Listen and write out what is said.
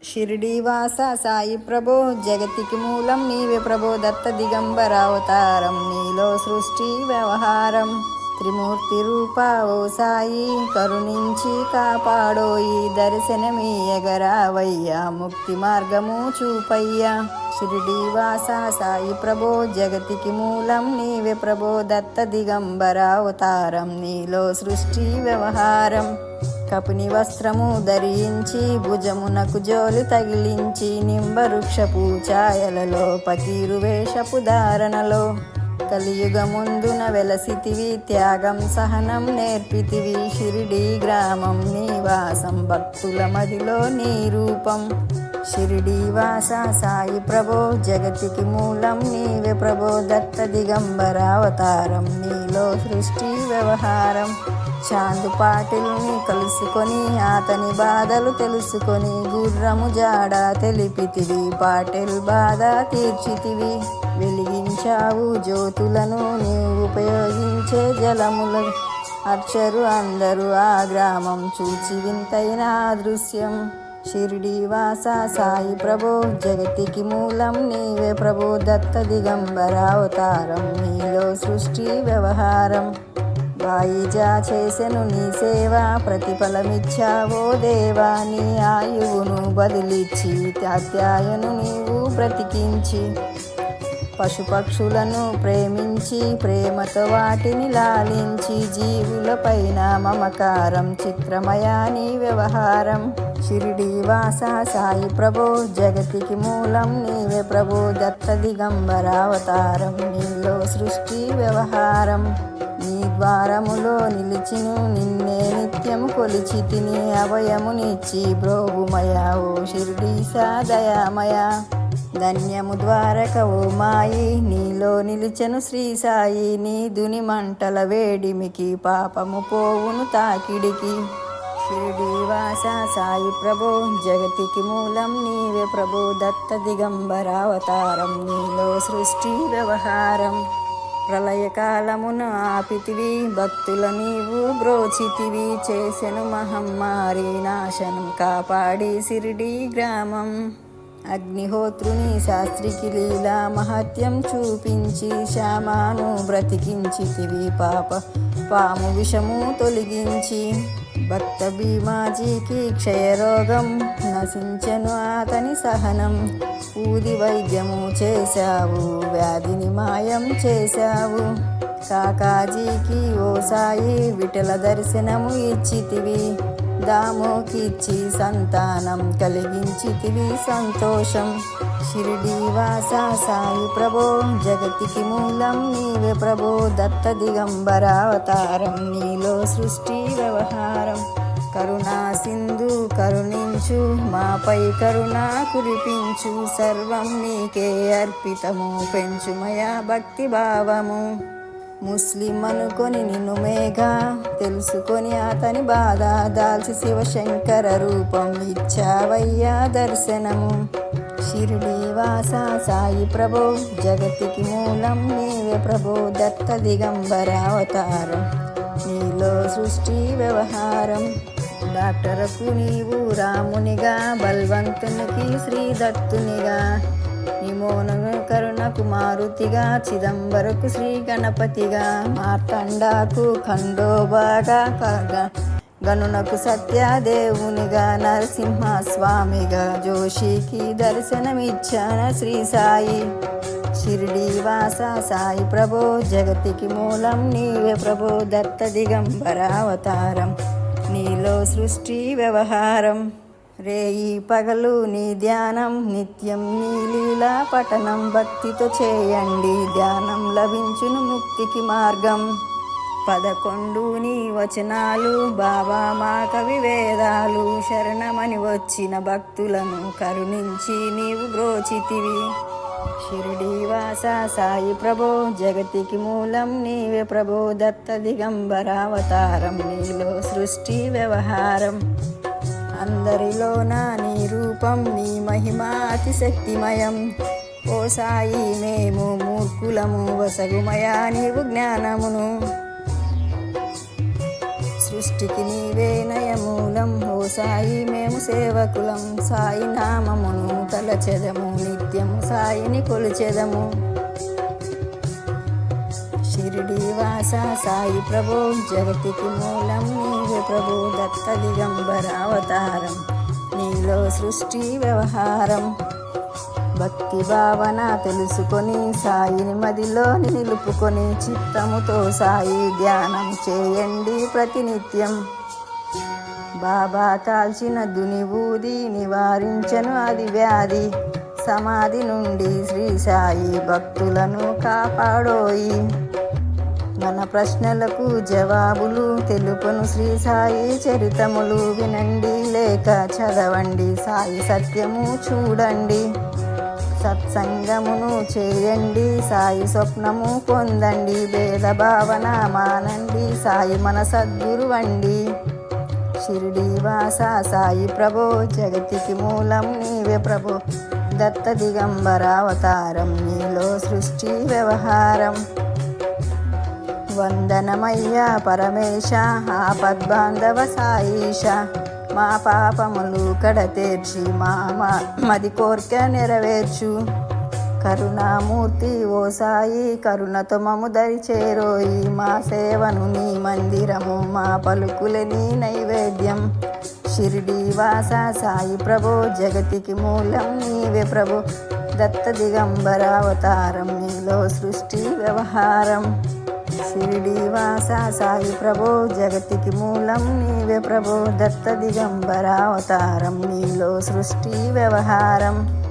షిరిడీవాస సాయి ప్రభో జగతికి మూలం నీవే ప్రభో దత్త దిగంబరావతారం నీలో సృష్టి వ్యవహారం త్రిమూర్తి రూప ఓ సాయి కరుణించి కాపాడోయి దర్శనమీయగరావయ్యా ముక్తి మార్గము చూపయ్యా షిరిడీవాస సాయి ప్రభో జగతికి మూలం నీవే ప్రభో దత్త దిగంబరావతారం నీలో సృష్టి వ్యవహారం కపుని వస్త్రము ధరించి భుజమునకు జోలు తగిలించి నింబవృక్షపు ఛాయలలో పకీరు వేషపు ధారణలో కలియుగముందున వెలసితివి త్యాగం సహనం నేర్పితివి షిరిడి గ్రామం నివాసం భక్తుల మదిలో నీ రూపం షిరిడీవాస సాయి ప్రభో జగతికి మూలం నీవే ప్రభో దత్త దిగంబరావతారం నీలో సృష్టి వ్యవహారం చాందు పాటిల్ని కలుసుకొని అతని బాధలు తెలుసుకొని గుర్రము జాడ తెలిపితివి పాటిల్ బాధ తీర్చితివి వెలిగించావు జ్యోతులను నీవు ఉపయోగించే జలములు అర్చరు అందరూ ఆ గ్రామం చూచి వింతైన దృశ్యం షిరిడీవాస సాయి ప్రభో జగతికి మూలం నీవే ప్రభో దత్త దిగంబరావతారం నీలో సృష్టి వ్యవహారం వాయిజా చేసెను నీ సేవ ప్రతిఫలమిచ్చావో దేవా నీ ఆయువును బదిలిచ్చి త్యాత్యాయను నీవు బ్రతికించి పశుపక్షులను ప్రేమించి ప్రేమతో వాటిని లాలించి జీవులపైన మమకారం చిత్రమయా నీ వ్యవహారం షిరిడీవాస సాయి ప్రభో జగతికి మూలం నీవే ప్రభో దత్త దిగంబరావతారం నీలో సృష్టి వ్యవహారం నీ ద్వారములో నిలిచిను నిన్నే నిత్యము కొలిచి తిని అభయమునిచ్చి బ్రోగుమయా ఓ షిరిడీసా దయామయా ధన్యము ద్వారక ఓ మాయి నీలో నిలిచెను శ్రీ సాయి నీ దుని మంటల వేడిమికి పాపము పోవును తాకిడికి షిరిడీవాస సాయి ప్రభో జగతికి మూలం నీవే ప్రభో దత్త దిగంబరావతారం నీలో సృష్టి వ్యవహారం ప్రళయకాలమున ఆపితివి భక్తుల నీవు బ్రోచితివి చేసెను మహమ్మారి నాశనం కాపాడి షిరిడి గ్రామం అగ్నిహోత్రుని శాస్త్రికి లీలా మహత్యం చూపించి శ్యామాను బ్రతికించితివి పాము విషము తొలగించి భక్త భీమాజీకి క్షయరోగం నశించెను అతని సహనం ఊది వైద్యము చేశావు వ్యాధిని మాయం చేశావు కాకాజీకి ఓ సాయి విఠల దర్శనము ఇచ్చితివి దామోకిచ్చి సంతానం కలిగించితివి సంతోషం షిరిడీవాస సాయి ప్రభో జగతికి మూలం నీవే ప్రభో దత్త దిగంబరావతారం నీలో సృష్టి వ్యవహారం కరుణా సింధు కరుణించు మాపై కరుణ కురిపించు సర్వం నీకే అర్పితము పెంచుమయా భక్తి భావము ముస్లిం అనుకొని నిన్ను మేఘా తెలుసుకొని అతని బాధ దాల్చి శివశంకర రూపం ఇచ్చావయ్యా దర్శనము షిరిడీవాస సాయి ప్రభో జగతికి మూలం నీవే ప్రభో దత్త దిగంబరావతారం నీలో సృష్టి వ్యవహారం డాక్టరకు నీవు రామునిగా బల్వంతునికి శ్రీ దత్తునిగా నిమోనను కరుణకు మారుతిగా చిదంబరకు శ్రీ గణపతిగా మార్తండాకు ఖండోబాగా గనునకు సత్యదేవునిగా నరసింహస్వామిగా జోషికి దర్శనమిచ్చాన శ్రీ సాయి షిరిడీవాస సాయి ప్రభో జగతికి మూలం నీవే ప్రభో దత్త దిగంబరావతారం నీలో సృష్టి వ్యవహారం రేయి పగలు నీ ధ్యానం నిత్యం నీ లీలా పఠనం భక్తితో చేయండి ధ్యానం లభించును ముక్తికి మార్గం 11 నీ వచనాలు బాబా మా కవి వేదాలు శరణమని వచ్చిన భక్తులను కరుణించి నీవు బ్రోచితివి షిరిడీవాస సాయి ప్రభో జగతికి మూలం నీవే ప్రభో దత్త దిగంబరావతారం నీలో సృష్టి వ్యవహారం అందరిలోన నీ రూపం నీ మహిమ అతిశక్తిమయం ఓ సాయి మేము మూర్ఖులము వసగుమయా నీవు జ్ఞానమును సృష్టికి నీవే నయమూలం ఓ సాయి మేము సేవకులం, సాయి నామమును తలచెదము, నిత్యము సాయిని కొలిచెదము. షిరిడి వాస సాయి ప్రభో, జగతికి మూలం నీవే ప్రభు, దత్త దిగంబర అవతారం, నీలో సృష్టి వ్యవహారం. భక్తి భావన తెలుసుకొని సాయిని మదిలో నిలుపుకొని, చిత్తముతో సాయి ధ్యానం చేయండి ప్రతినిత్యం. బాబా కాల్చిన దునివూది నివారించను అది వ్యాధి, సమాధి నుండి శ్రీ సాయి భక్తులను కాపాడోయి. మన ప్రశ్నలకు జవాబులు తెలుపును శ్రీ సాయి చరితములు, వినండి లేక చదవండి, సాయి సత్యము చూడండి. సత్సంగమును చేయండి, సాయి స్వప్నము పొందండి, భేద భావన మానండి, సాయి మన సద్గురువండి. షిరిడి వాస సాయి ప్రభో, జగతికి మూలం నీవే ప్రభో, దత్త దిగంబర అవతారం, నీలో సృష్టి వ్యవహారం. వందనమయ్యా పరమేశ, ఆపద్బాంధవ సాయిష, మా పాపములు కడతేర్చి మా మది కోర్కె నెరవేర్చు. కరుణామూర్తి ఓ సాయి, కరుణతో మము దరి చేరోయి, మా సేవను నీ మందిరము, మా పలుకులే నీ నైవేద్యం. షిరిడి వాస సాయి ప్రభో, జగతికి మూలం నీవే ప్రభో, దత్త దిగంబర అవతారం, నీలో సృష్టి వ్యవహారం. షిరిడి వాస సాయి ప్రభో, జగతికి మూలం నీవే ప్రభో, దత్త దిగంబర అవతారం, నీలో సృష్టి వ్యవహారం.